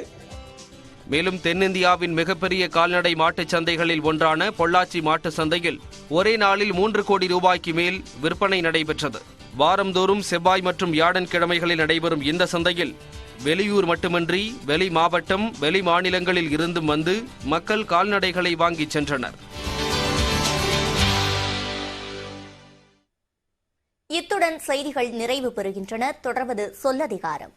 மேலும் தென்னிந்தியாவின் மிகப்பெரிய கால்நடை மாட்டுச் சந்தைகளில் ஒன்றான பொள்ளாச்சி மாட்டு சந்தையில் ஒரே நாளில் 3 கோடி ரூபாய்க்கு மேல் விற்பனை நடைபெற்றது. வாரந்தோறும் செவ்வாய் மற்றும் வியாழக்கிழமைகளில் நடைபெறும் இந்த சந்தையில் வெளியூர் மட்டுமின்றி வெளி மாவட்டம், வெளி மாநிலங்களில் இருந்தும் வந்து மக்கள் கால்நடைகளை வாங்கி சென்றனர். இத்துடன் செய்திகள் நிறைவு பெறுகின்றன. தொடர்வது சொல்லதிகாரம்.